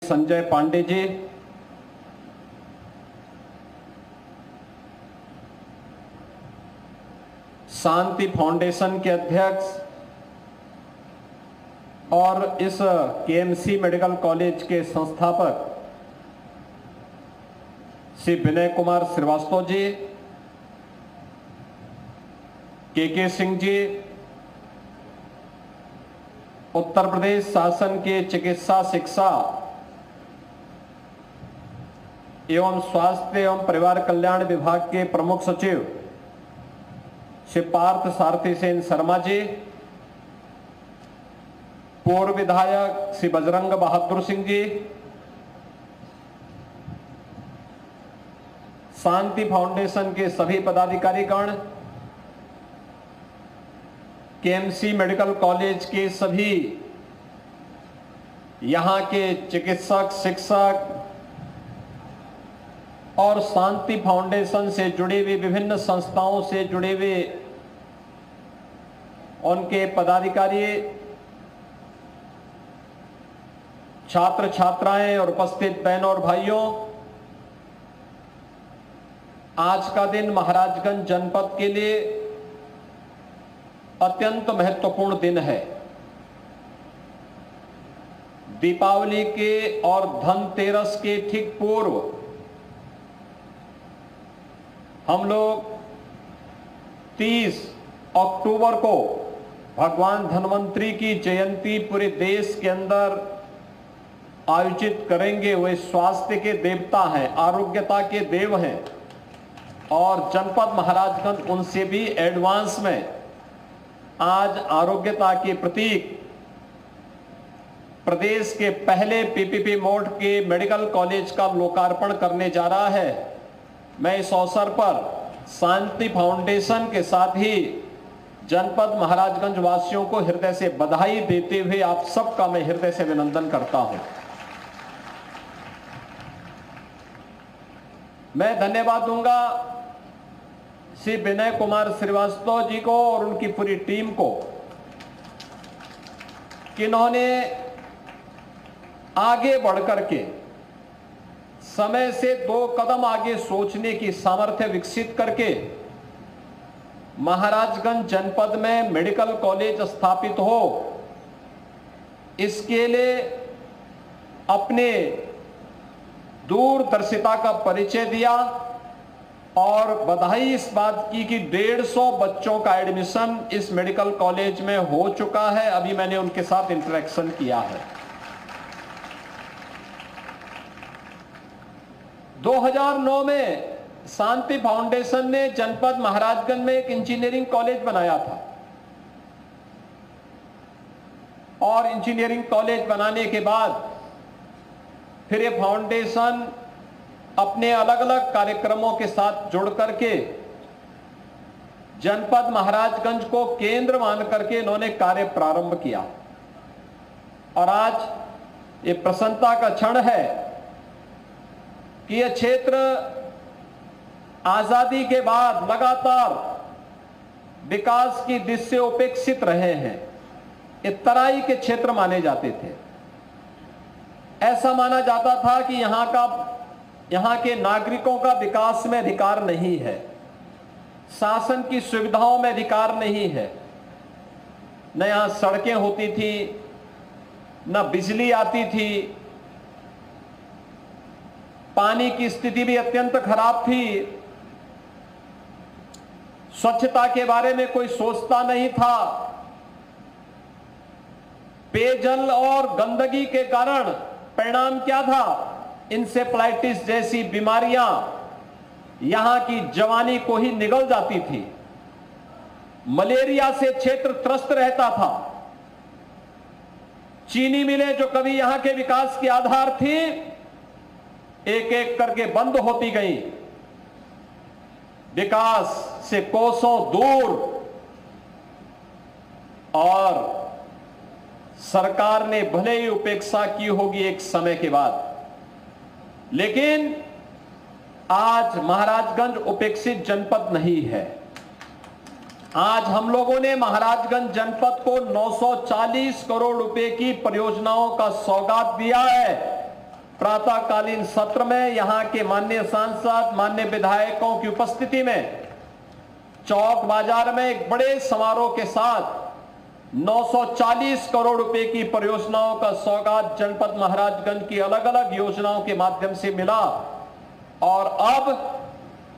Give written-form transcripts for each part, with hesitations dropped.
संजय पांडे जी, शांति foundation के अध्यक्ष और इस केएमसी मेडिकल कॉलेज के संस्थापक श्री विनय कुमार श्रीवास्तव जी, के सिंह जी, उत्तर प्रदेश शासन के चिकित्सा शिक्षा एवं स्वास्थ्य एवं परिवार कल्याण विभाग के प्रमुख सचिव श्री पार्थ सारथी सेन शर्मा जी, पूर्व विधायक श्री बजरंग बहादुर सिंह जी, शांति फाउंडेशन के सभी पदाधिकारीगण, केएमसी मेडिकल कॉलेज के सभी यहां के चिकित्सक, शिक्षक और शांति फाउंडेशन से जुड़े हुए विभिन्न संस्थाओं से जुड़े हुए उनके पदाधिकारी, छात्र छात्राएं और उपस्थित बहनों और भाइयों, आज का दिन महाराजगंज जनपद के लिए अत्यंत महत्वपूर्ण दिन है। दीपावली के और धनतेरस के ठीक पूर्व हम लोग 30 अक्टूबर को भगवान धन्वंतरी की जयंती पूरे देश के अंदर आयोजित करेंगे। वे स्वास्थ्य के देवता हैं, आरोग्यता के देव हैं और जनपद महाराजगंज उनसे भी एडवांस में आज आरोग्यता के प्रतीक प्रदेश के पहले पीपीपी मोड के मेडिकल कॉलेज का लोकार्पण करने जा रहा है। मैं इस अवसर पर शांति फाउंडेशन के साथ ही जनपद महाराजगंज वासियों को हृदय से बधाई देते हुए आप सबका मैं हृदय से अभिनंदन करता हूं। मैं धन्यवाद दूंगा श्री विनय कुमार श्रीवास्तव जी को और उनकी पूरी टीम को कि इन्होंने आगे बढ़कर के समय से 2 कदम आगे सोचने की सामर्थ्य विकसित करके महाराजगंज जनपद में मेडिकल कॉलेज स्थापित हो, इसके लिए अपने दूरदर्शिता का परिचय दिया और बधाई इस बात की कि 150 बच्चों का एडमिशन इस मेडिकल कॉलेज में हो चुका है। अभी मैंने उनके साथ इंटरेक्शन किया है। 2009 में शांति फाउंडेशन ने जनपद महाराजगंज में एक इंजीनियरिंग कॉलेज बनाया था और इंजीनियरिंग कॉलेज बनाने के बाद फिर ये फाउंडेशन अपने अलग अलग कार्यक्रमों के साथ जुड़ करके जनपद महाराजगंज को केंद्र मान करके इन्होंने कार्य प्रारंभ किया और आज ये प्रसन्नता का क्षण है कि यह क्षेत्र आजादी के बाद लगातार विकास की दृष्टि से उपेक्षित रहे हैं। ये तराई के क्षेत्र माने जाते थे। ऐसा माना जाता था कि यहां के नागरिकों का विकास में अधिकार नहीं है, शासन की सुविधाओं में अधिकार नहीं है। न यहां सड़कें होती थी, न बिजली आती थी, पानी की स्थिति भी अत्यंत खराब थी, स्वच्छता के बारे में कोई सोचता नहीं था। पेयजल और गंदगी के कारण परिणाम क्या था? इंसेफ्लाइटिस जैसी बीमारियां यहां की जवानी को ही निगल जाती थी। मलेरिया से क्षेत्र त्रस्त रहता था। चीनी मिलें जो कभी यहां के विकास की आधार थी, एक एक करके बंद होती गई। विकास से कोसों दूर और सरकार ने भले ही उपेक्षा की होगी एक समय के बाद, लेकिन आज महाराजगंज उपेक्षित जनपद नहीं है। आज हम लोगों ने महाराजगंज जनपद को 940 करोड़ रुपए की परियोजनाओं का सौगात दिया है प्रातःकालीन सत्र में यहां के माननीय सांसद, माननीय विधायकों की उपस्थिति में चौक बाजार में एक बड़े समारोह के साथ 940 करोड़ रुपए की परियोजनाओं का सौगात जनपद महाराजगंज की अलग अलग योजनाओं के माध्यम से मिला और अब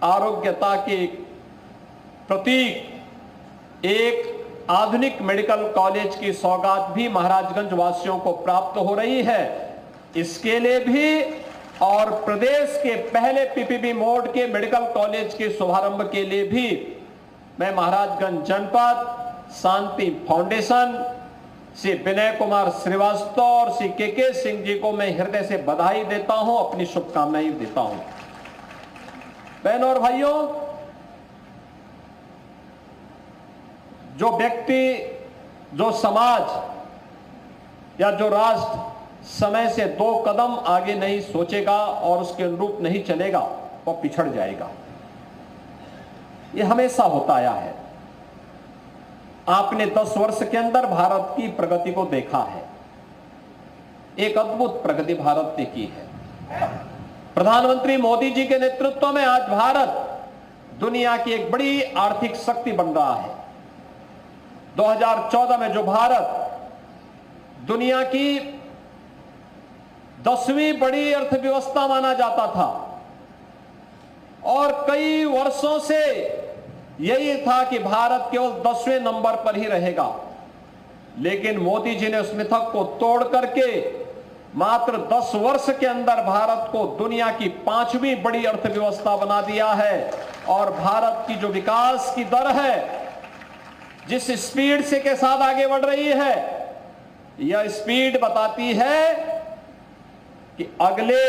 आरोग्यता के प्रतीक एक आधुनिक मेडिकल कॉलेज की सौगात भी महाराजगंज वासियों को प्राप्त हो रही है। इसके लिए भी और प्रदेश के पहले पीपीपी मोड के मेडिकल कॉलेज के शुभारंभ के लिए भी मैं महाराजगंज जनपद शांति फाउंडेशन श्री विनय कुमार श्रीवास्तव और श्री के सिंह जी को मैं हृदय से बधाई देता हूं, अपनी शुभकामनाएं देता हूं। बहनों और भाइयों, जो व्यक्ति, जो समाज या जो राष्ट्र समय से 2 कदम आगे नहीं सोचेगा और उसके अनुरूप नहीं चलेगा, वो पिछड़ जाएगा। ये हमेशा होता आया है। आपने 10 वर्ष के अंदर भारत की प्रगति को देखा है। एक अद्भुत प्रगति भारत ने की है। प्रधानमंत्री मोदी जी के नेतृत्व में आज भारत दुनिया की एक बड़ी आर्थिक शक्ति बन रहा है। 2014 में जो भारत दुनिया की 10वीं बड़ी अर्थव्यवस्था माना जाता था और कई वर्षों से यही था कि भारत केवल 10वें नंबर पर ही रहेगा, लेकिन मोदी जी ने उस मिथक को तोड़ करके मात्र 10 वर्ष के अंदर भारत को दुनिया की 5वीं बड़ी अर्थव्यवस्था बना दिया है। और भारत की जो विकास की दर है, जिस स्पीड से के साथ आगे बढ़ रही है, यह स्पीड बताती है कि अगले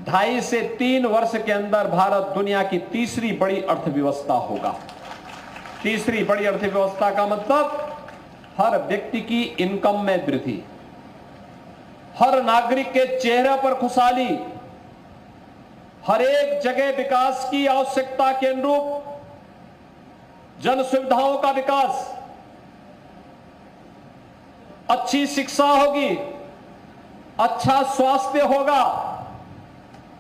2.5 से 3 वर्ष के अंदर भारत दुनिया की 3री बड़ी अर्थव्यवस्था होगा। 3री बड़ी अर्थव्यवस्था का मतलब हर व्यक्ति की इनकम में वृद्धि, हर नागरिक के चेहरे पर खुशहाली, हर एक जगह विकास की आवश्यकता के अनुरूप जन सुविधाओं का विकास, अच्छी शिक्षा होगी, अच्छा स्वास्थ्य होगा,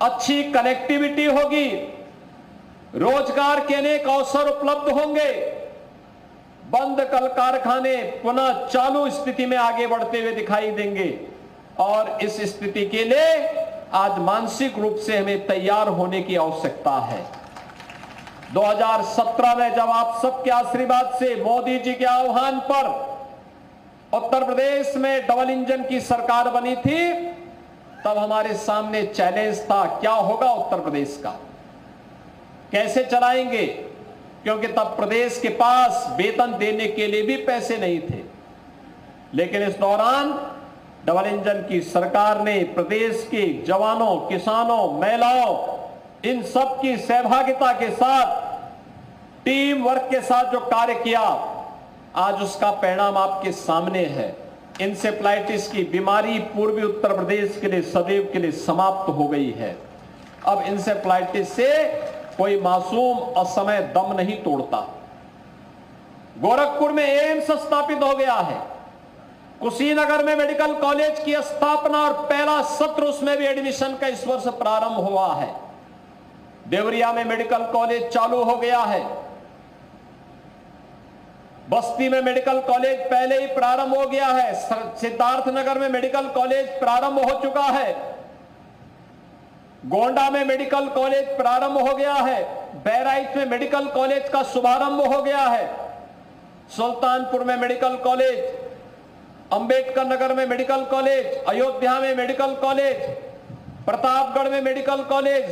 अच्छी कनेक्टिविटी होगी, रोजगार के अनेक अवसर उपलब्ध होंगे, बंद कल कारखाने पुनः चालू स्थिति में आगे बढ़ते हुए दिखाई देंगे। और इस स्थिति के लिए आज मानसिक रूप से हमें तैयार होने की आवश्यकता है। 2017 में जब आप सबके आशीर्वाद से मोदी जी के आह्वान पर उत्तर प्रदेश में डबल इंजन की सरकार बनी थी, तब हमारे सामने चैलेंज था, क्या होगा उत्तर प्रदेश का, कैसे चलाएंगे, क्योंकि तब प्रदेश के पास वेतन देने के लिए भी पैसे नहीं थे। लेकिन इस दौरान डबल इंजन की सरकार ने प्रदेश के जवानों, किसानों, महिलाओं, इन सब की सहभागिता के साथ, टीम वर्क के साथ जो कार्य किया, आज उसका परिणाम आपके सामने है। इंसेफ्लाइटिस की बीमारी पूर्वी उत्तर प्रदेश के लिए सदैव के लिए समाप्त हो गई है। अब इंसेफ्लाइटिस से कोई मासूम असमय दम नहीं तोड़ता। गोरखपुर में एम्स स्थापित हो गया है। कुशीनगर में मेडिकल कॉलेज की स्थापना और पहला सत्र उसमें भी एडमिशन का इस वर्ष प्रारंभ हुआ है। देवरिया में मेडिकल कॉलेज चालू हो गया है। बस्ती में मेडिकल कॉलेज पहले ही प्रारंभ हो गया है। सिद्धार्थनगर में मेडिकल कॉलेज प्रारंभ हो चुका है। गोंडा में मेडिकल कॉलेज प्रारंभ हो गया है। बहराइच में मेडिकल कॉलेज का शुभारंभ हो गया है। सुल्तानपुर में मेडिकल कॉलेज, अंबेडकर नगर में मेडिकल कॉलेज, अयोध्या में मेडिकल कॉलेज, प्रतापगढ़ में मेडिकल कॉलेज,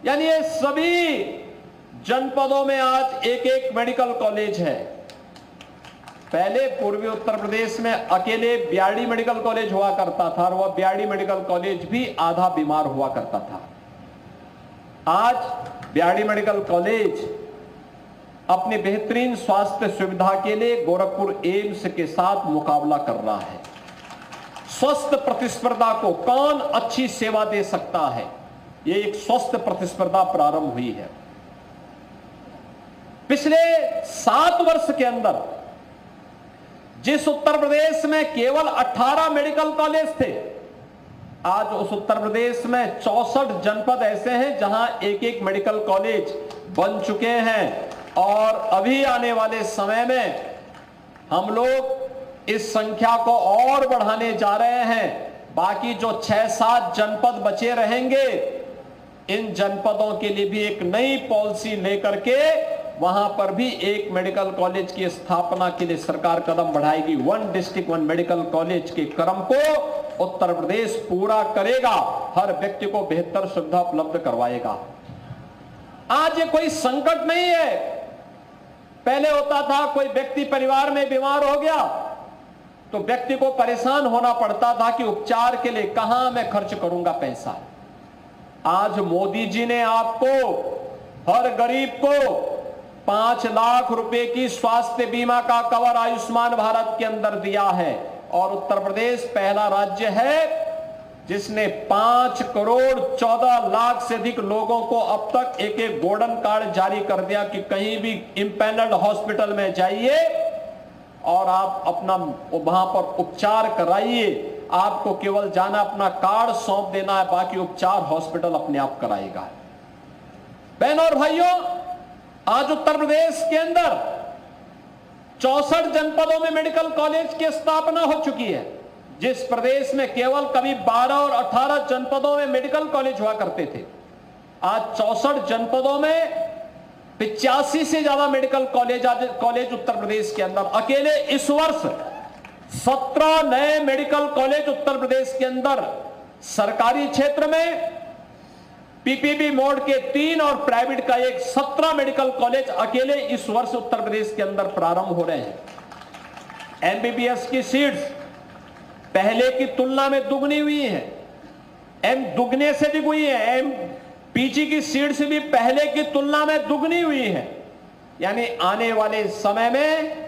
यानी ये सभी जनपदों में आज एक एक मेडिकल कॉलेज है। पहले पूर्वी उत्तर प्रदेश में अकेले ब्याड़ी मेडिकल कॉलेज हुआ करता था और वह ब्याड़ी मेडिकल कॉलेज भी आधा बीमार हुआ करता था। आज ब्याड़ी मेडिकल कॉलेज अपनी बेहतरीन स्वास्थ्य सुविधा के लिए गोरखपुर एम्स के साथ मुकाबला कर रहा है। स्वस्थ प्रतिस्पर्धा को कौन अच्छी सेवा दे सकता है, ये एक स्वस्थ प्रतिस्पर्धा प्रारंभ हुई है। पिछले 7 वर्ष के अंदर जिस उत्तर प्रदेश में केवल 18 मेडिकल कॉलेज थे, आज उस उत्तर प्रदेश में 64 जनपद ऐसे हैं जहां एक एक मेडिकल कॉलेज बन चुके हैं और अभी आने वाले समय में हम लोग इस संख्या को और बढ़ाने जा रहे हैं। बाकी जो 6-7 जनपद बचे रहेंगे, इन जनपदों के लिए भी एक नई पॉलिसी लेकर के वहां पर भी एक मेडिकल कॉलेज की स्थापना के लिए सरकार कदम बढ़ाएगी। 1 डिस्ट्रिक्ट 1 मेडिकल कॉलेज के क्रम को उत्तर प्रदेश पूरा करेगा, हर व्यक्ति को बेहतर सुविधा उपलब्ध करवाएगा। आज ये कोई संकट नहीं है। पहले होता था कोई व्यक्ति परिवार में बीमार हो गया तो व्यक्ति को परेशान होना पड़ता था कि उपचार के लिए कहां मैं खर्च करूंगा पैसा। आज मोदी जी ने आपको, हर गरीब को 5 लाख रुपए की स्वास्थ्य बीमा का कवर आयुष्मान भारत के अंदर दिया है और उत्तर प्रदेश पहला राज्य है जिसने 5 करोड़ 14 लाख से अधिक लोगों को अब तक एक एक गोल्डन कार्ड जारी कर दिया कि कहीं भी इंपैनल्ड हॉस्पिटल में जाइए और आप अपना वहां पर उपचार कराइए। आपको केवल जाना, अपना कार्ड सौंप देना है, बाकी उपचार हॉस्पिटल अपने आप कराएगा। बहनों और भाइयों, आज उत्तर प्रदेश के अंदर 64 जनपदों में मेडिकल कॉलेज की स्थापना हो चुकी है। जिस प्रदेश में केवल कभी 12 और 18 जनपदों में मेडिकल कॉलेज हुआ करते थे, आज 64 जनपदों में 85 से ज्यादा मेडिकल कॉलेज उत्तर प्रदेश के अंदर। अकेले इस वर्ष 17 नए मेडिकल कॉलेज उत्तर प्रदेश के अंदर, सरकारी क्षेत्र में पीपीपी मोड के 3 और प्राइवेट का 17 मेडिकल कॉलेज अकेले इस वर्ष उत्तर प्रदेश के अंदर प्रारंभ हो रहे हैं। एमबीबीएस की सीट्स पहले की तुलना में दुगनी हुई है, दुगने से भी हुई है। पीजी की सीट्स भी पहले की तुलना में दुगनी हुई है। यानी आने वाले समय में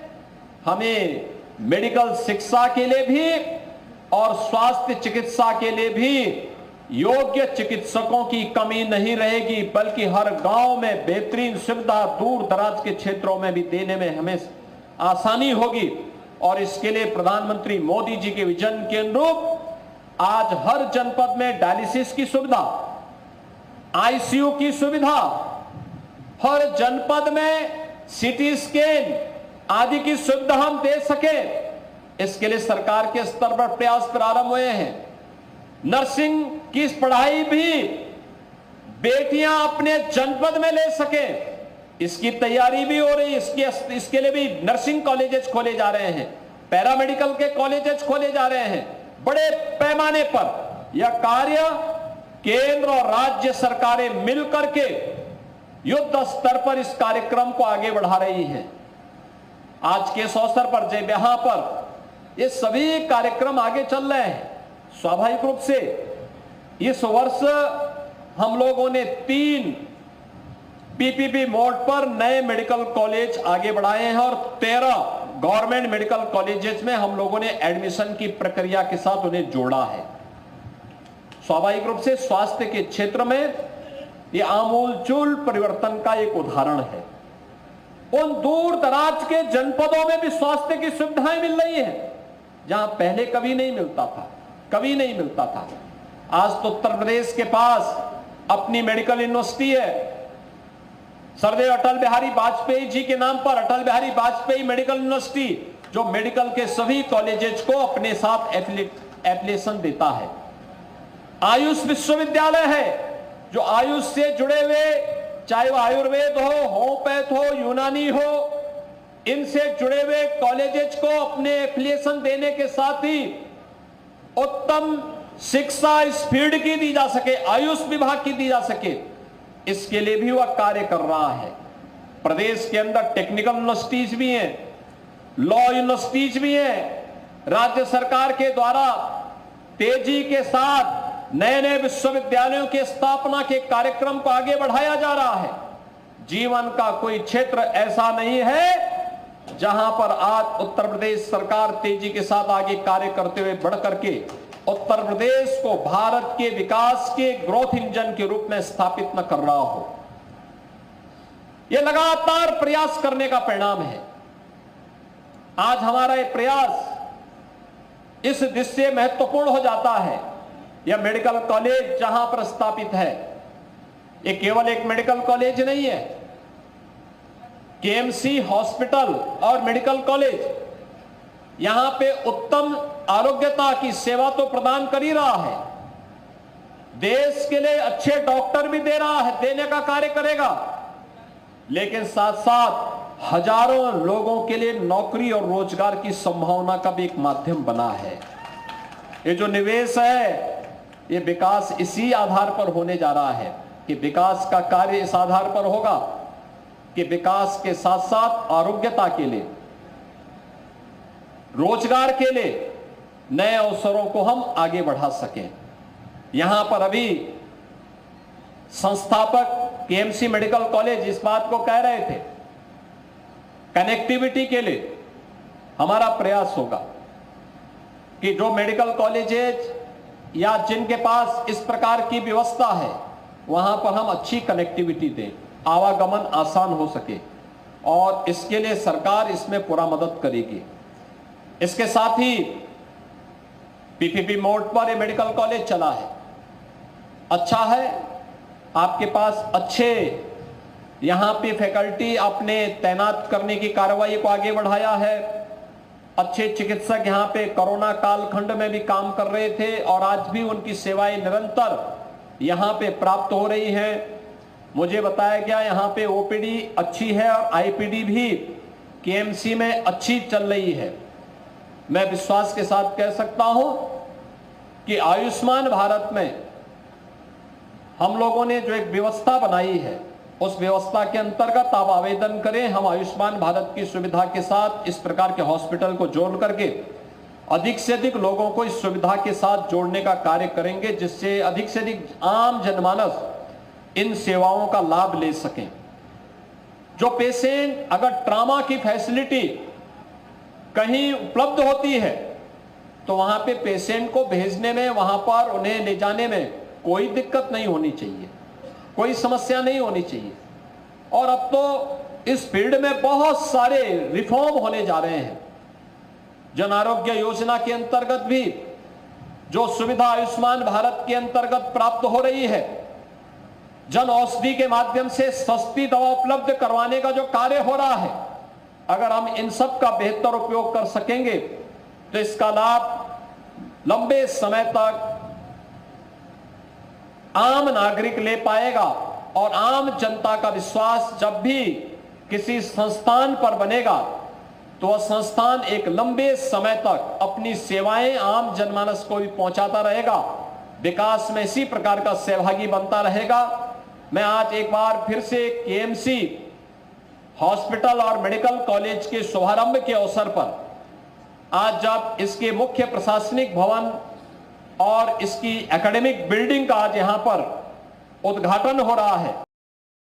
हमें मेडिकल शिक्षा के लिए भी और स्वास्थ्य चिकित्सा के लिए भी योग्य चिकित्सकों की कमी नहीं रहेगी, बल्कि हर गांव में बेहतरीन सुविधा दूर दराज के क्षेत्रों में भी देने में हमें आसानी होगी। और इसके लिए प्रधानमंत्री मोदी जी के विजन के अनुरूप आज हर जनपद में डायलिसिस की सुविधा, आईसीयू की सुविधा, हर जनपद में सीटी स्कैन आदि की सुविधा हम दे सके, इसके लिए सरकार के स्तर पर प्रयास प्रारंभ हुए हैं। नर्सिंग की पढ़ाई भी बेटियां अपने जनपद में ले सके, इसकी तैयारी भी हो रही है। इसके लिए भी नर्सिंग कॉलेजेस खोले जा रहे हैं, पैरामेडिकल के कॉलेजेस खोले जा रहे हैं। बड़े पैमाने पर यह कार्य केंद्र और राज्य सरकारें मिलकर के युद्ध स्तर पर इस कार्यक्रम को आगे बढ़ा रही हैं। आज के इस अवसर पर जब यहां पर ये सभी कार्यक्रम आगे चल रहे हैं, स्वाभाविक रूप से इस वर्ष हम लोगों ने 3 पीपीपी मोड पर नए मेडिकल कॉलेज आगे बढ़ाए हैं और 13 गवर्नमेंट मेडिकल कॉलेजेस में हम लोगों ने एडमिशन की प्रक्रिया के साथ उन्हें जोड़ा है। स्वाभाविक रूप से स्वास्थ्य के क्षेत्र में यह आमूलचूल परिवर्तन का एक उदाहरण है। उन दूर दराज के जनपदों में भी स्वास्थ्य की सुविधाएं मिल रही हैं जहां पहले कभी नहीं मिलता था। आज तो उत्तर प्रदेश के पास अपनी मेडिकल यूनिवर्सिटी है। सरदेव अटल बिहारी वाजपेयी जी के नाम पर अटल बिहारी वाजपेयी मेडिकल यूनिवर्सिटी, जो मेडिकल के सभी कॉलेजेस को अपने साथ एफिलिएशन देता है। आयुष विश्वविद्यालय है, जो आयुष से जुड़े हुए, चाहे वो आयुर्वेद हो, होम्योपैथ हो, यूनानी हो, इनसे जुड़े हुए कॉलेजेस को अपने एफिलिएशन देने के साथ ही उत्तम शिक्षा इस फील्ड की दी जा सके, आयुष विभाग की दी जा सके, इसके लिए भी वह कार्य कर रहा है। प्रदेश के अंदर टेक्निकल यूनिवर्सिटीज भी हैं, लॉ यूनिवर्सिटीज भी हैं। राज्य सरकार के द्वारा तेजी के साथ नए नए विश्वविद्यालयों की स्थापना के कार्यक्रम को आगे बढ़ाया जा रहा है। जीवन का कोई क्षेत्र ऐसा नहीं है जहां पर आज उत्तर प्रदेश सरकार तेजी के साथ आगे कार्य करते हुए बढ़ करके उत्तर प्रदेश को भारत के विकास के ग्रोथ इंजन के रूप में स्थापित न कर रहा हो। यह लगातार प्रयास करने का परिणाम है। आज हमारा यह प्रयास इस दृष्टि से महत्वपूर्ण हो जाता है यह मेडिकल कॉलेज जहां पर स्थापित है, ये केवल एक मेडिकल कॉलेज नहीं है। केएमसी हॉस्पिटल और मेडिकल कॉलेज यहां पे उत्तम आरोग्यता की सेवा तो प्रदान कर ही रहा है, देश के लिए अच्छे डॉक्टर भी दे रहा है, देने का कार्य करेगा, लेकिन साथ साथ हजारों लोगों के लिए नौकरी और रोजगार की संभावना का भी एक माध्यम बना है। ये जो निवेश है, ये विकास इसी आधार पर होने जा रहा है कि विकास का कार्य इस आधार पर होगा कि विकास के साथ साथ आरोग्यता के लिए, रोजगार के लिए नए अवसरों को हम आगे बढ़ा सकें। यहां पर अभी संस्थापक केएमसी मेडिकल कॉलेज इस बात को कह रहे थे, कनेक्टिविटी के लिए हमारा प्रयास होगा कि जो मेडिकल कॉलेजेज या जिनके पास इस प्रकार की व्यवस्था है, वहां पर हम अच्छी कनेक्टिविटी दें, आवागमन आसान हो सके, और इसके लिए सरकार इसमें पूरा मदद करेगी। इसके साथ ही पीपीपी मोड पर ये मेडिकल कॉलेज चला है, अच्छा है, आपके पास अच्छे यहां पे फैकल्टी आपने तैनात करने की कार्रवाई को आगे बढ़ाया है, अच्छे चिकित्सक यहां पे कोरोना कालखंड में भी काम कर रहे थे और आज भी उनकी सेवाएं निरंतर यहां पे प्राप्त हो रही हैं। मुझे बताया गया यहां पे ओपीडी अच्छी है और आईपीडी भी केएमसी में अच्छी चल रही है। मैं विश्वास के साथ कह सकता हूं कि आयुष्मान भारत में हम लोगों ने जो एक व्यवस्था बनाई है, उस व्यवस्था के अंतर्गत आप आवेदन करें, हम आयुष्मान भारत की सुविधा के साथ इस प्रकार के हॉस्पिटल को जोड़ करके अधिक से अधिक लोगों को इस सुविधा के साथ जोड़ने का कार्य करेंगे, जिससे अधिक से अधिक आम जनमानस इन सेवाओं का लाभ ले सकें। जो पेशेंट अगर ट्रॉमा की फैसिलिटी कहीं उपलब्ध होती है तो वहां पे पेशेंट को भेजने में, वहां पर उन्हें ले जाने में कोई दिक्कत नहीं होनी चाहिए, कोई समस्या नहीं होनी चाहिए। और अब तो इस फील्ड में बहुत सारे रिफॉर्म होने जा रहे हैं। जन आरोग्य योजना के अंतर्गत भी जो सुविधा आयुष्मान भारत के अंतर्गत प्राप्त हो रही है, जन औषधि के माध्यम से सस्ती दवा उपलब्ध करवाने का जो कार्य हो रहा है, अगर हम इन सब का बेहतर उपयोग कर सकेंगे तो इसका लाभ लंबे समय तक आम नागरिक ले पाएगा। और आम जनता का विश्वास जब भी किसी संस्थान पर बनेगा तो वह संस्थान एक लंबे समय तक अपनी सेवाएं आम जनमानस को भी पहुंचाता रहेगा, विकास में इसी प्रकार का सहभागी बनता रहेगा। मैं आज एक बार फिर से केएमसी हॉस्पिटल और मेडिकल कॉलेज के शुभारंभ के अवसर पर, आज जब इसके मुख्य प्रशासनिक भवन और इसकी एकेडमिक बिल्डिंग का आज यहां पर उद्घाटन हो रहा है,